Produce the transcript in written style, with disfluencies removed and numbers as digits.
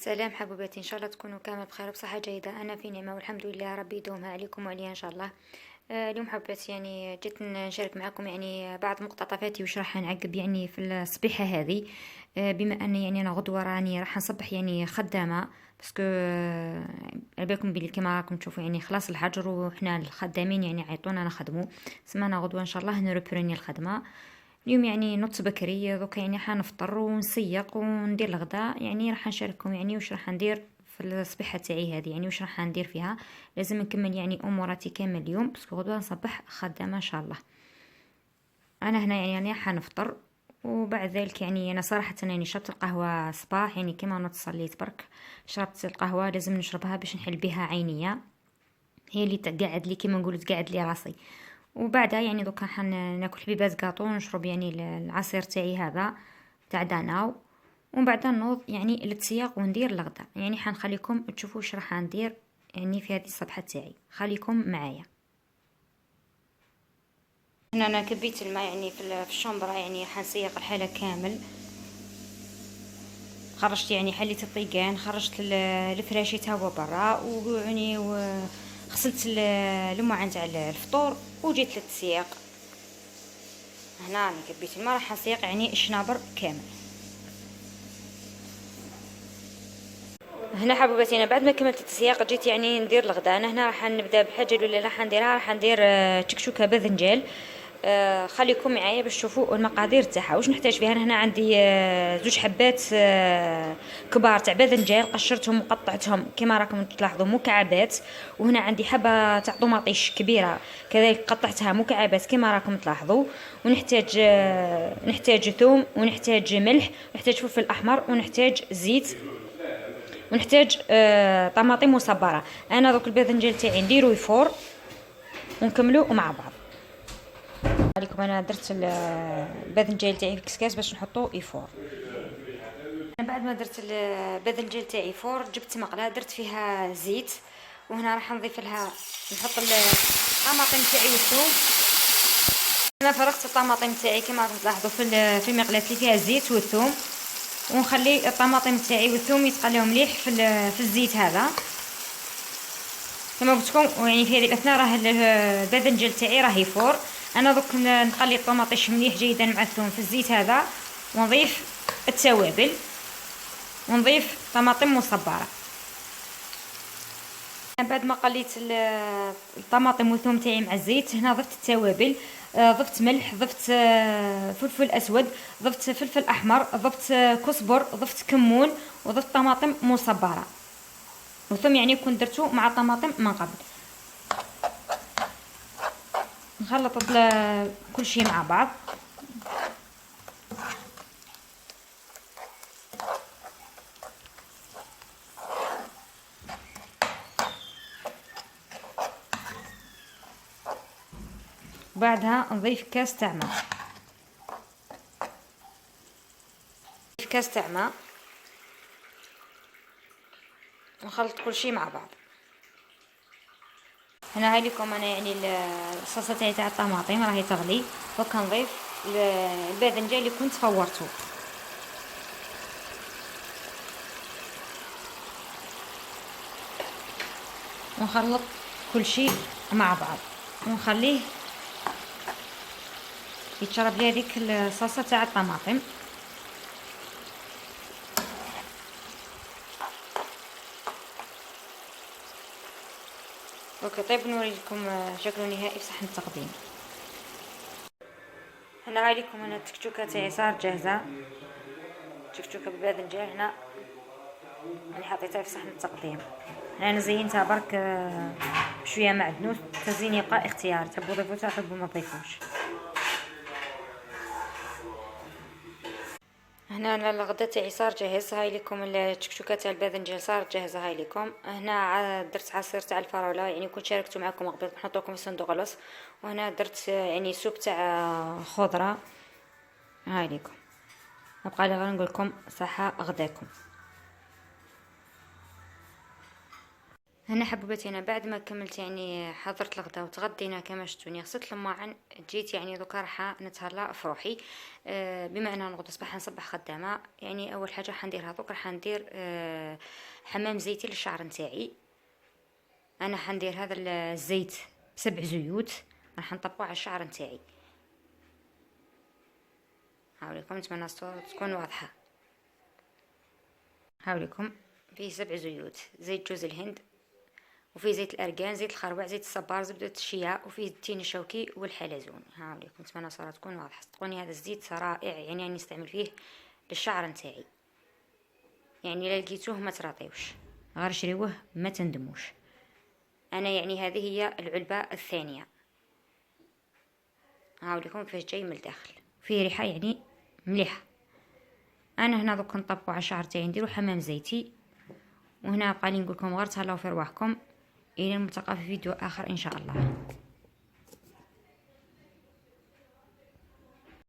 سلام حبيباتي، ان شاء الله تكونوا كامل بخير وبصحه جيده. انا في نعمه والحمد لله، ربي يدومها عليكم وعليا ان شاء الله. اليوم حبيت يعني جيت نشارك معكم يعني بعض مقتطفاتي وش راح نعقب يعني في الصبيحه هذه. بما ان يعني انا غدوه راني راح نصبح يعني خدامه، باسكو على بالكم بلي كما راكم تشوفوا يعني خلاص الحجر وحنا الخدامين يعني عيطونا نخدموا. سمعنا غدوه ان شاء الله نروبروني الخدمه. اليوم يعني نط بكري دوكا يعني حنفطر ونسيق وندير الغداء، يعني راح نشارككم يعني وش راح ندير في الصبيحه تاعي هذه، يعني وش راح ندير فيها. لازم نكمل يعني اموراتي كامل اليوم باسكو غدوه نصبح خدامه ان شاء الله. انا هنا يعني حنفطر، وبعد ذلك يعني انا صراحه يعني شربت القهوه صباح، يعني كما نوض صليت برك شربت القهوه، لازم نشربها باش نحل بها عينيا، هي اللي تقعد لي كيما نقول تقعد لي راسي. وبعدها يعني دوكا ناكل حبيبات كاطو ونشرب يعني العصير تاعي هذا تاع داناو. ومن بعد نوض يعني للتسياق وندير الغداء، يعني حنخليكم تشوفوا واش راح ندير يعني في هذه الصبحه تاعي، خليكم معايا. هنا انا كبيت الماء يعني في الشومبرا، يعني حنسيق الحاله كامل. خرجت يعني حليت الطيقان، خرجت الفراشي تا هو برا، ويعني غسلت المعان تاع الفطور وجيت للتسياق. هنا راني كبيت الماء راح نسيق يعني الشنابر كامل. هنا حبيباتي انا بعد ما كملت التسياق جيت يعني ندير الغداء. انا هنا راح نبدا بالحاجه الاولى اللي راح نديرها، راح ندير تكشوكه باذنجان. خليكم معايا باش تشوفوا المقادير تاعها واش نحتاج فيها. انا هنا عندي زوج حبات كبار تاع باذنجان، قشرتهم وقطعتهم كما راكم تلاحظوا مكعبات. وهنا عندي حبه تاع طوماطيش كبيره كذلك قطعتها مكعبات كما راكم تلاحظوا. ونحتاج نحتاج ثوم، ونحتاج ملح، ونحتاج فلفل احمر، ونحتاج زيت، ونحتاج طماطم مصبره. انا دوك الباذنجان تاعي نديرو يفور ونكملو مع بعض. عليكم انا درت الباذنجان تاعي في الكسكاس باش نحطو يفور. انا بعد ما درت الباذنجان تاعي فور جبت مقله درت فيها زيت، وهنا راح نضيف لها نحط الطماطم تاعي والثوم. انا فرغت الطماطم تاعي كما راكم تلاحظوا في المقله اللي فيها الزيت والثوم، ونخلي الطماطم تاعي والثوم يتقليو مليح في الزيت هذا كما قلت لكم. يعني في هذه الاثناء راه الباذنجان تاعي راه يفور. انا دوك نقلي الطماطيش مليح جيدا مع الثوم في الزيت هذا، ونضيف التوابل، ونضيف طماطم مصبره. بعد ما قليت الطماطم والثوم تاعي مع الزيت، هنا ضفت التوابل، ضفت ملح، ضفت فلفل اسود، ضفت فلفل احمر، ضفت كزبر، ضفت كمون، وضفت طماطم مصبره. والثوم يعني كنت درتو مع الطماطم من قبل. نخلط كل شيء مع بعض. بعدها نضيف كاس تاع ماء، نضيف كاس تاع ماء ونخلط كل شيء مع بعض. هنا هاي لكم انا يعني الصلصه تاع الطماطم راهي تغلي، دوك نضيف الباذنجان اللي كنت فورته، ونخلط كل شيء مع بعض ونخليه يتشرب لي هذيك الصلصه تاع الطماطم. اوكي طيب نوري لكم شكله نهائي في صحن التقديم. هنا هاي لكم انا التكتوكه تاعي صار جاهزه، تكتوكه بالباذنجان. هنا يعني حطيتها في صحن التقديم. انا زينتها برك بشويه معدنوس، التزيين يبقى اختياري، تحبوا تضيفوا تحبوا ما تضيفوش. هنا انا الغدا تاعي صار جاهز، هاي لكم الشكشوكه تاع الباذنجان صارت جاهزه. هاي لكم هنا درت عصير تاع الفراوله، يعني كنت شاركته معكم قبل نحط لكم في صندوق الوصف. وهنا درت يعني سوب تاع خضره. هاي لكم نبقى لي غير نقول لكم صحه غداكم. هنا حبوباتي، انا بعد ما كملت يعني حضرت الغداء وتغدينا كما شفتوني، غسلت الماعن، جيت يعني دوكا راح نتهلا في روحي. بما اننا نغدو صباح نصبح خدامه، يعني اول حاجه حنديرها دوك راح ندير حمام زيتي للشعر نتاعي. انا حندير هذا الزيت ب7 زيوت راح نطبقه على الشعر نتاعي. هاوليكم، نتمنى الصورة تكون واضحه. هاوليكم فيه 7 زيوت: زيت جوز الهند، وفي زيت الارغان، زيت الخروع، زيت الصبار، زبدة الشيا، وفيه التين الشوكي والحلزون. هاوليكم، نتمنى الصورة تكون واضحه. صدقوني هذا الزيت رائع، يعني نستعمل فيه للشعر نتاعي. يعني لا لقيتوه ما تراطيوش، غير شريوه ما تندموش. انا يعني هذه هي العلبه الثانيه. هاوليكم كيفاش جاي من الداخل، فيه ريحه يعني مليحه. انا هنا دوك نطبقوا على الشعر تاعي، نديرو حمام زيتي. وهنا بقى لي نقول لكم غير تهلاو في رواحكم، الى الملتقى في فيديو اخر ان شاء الله.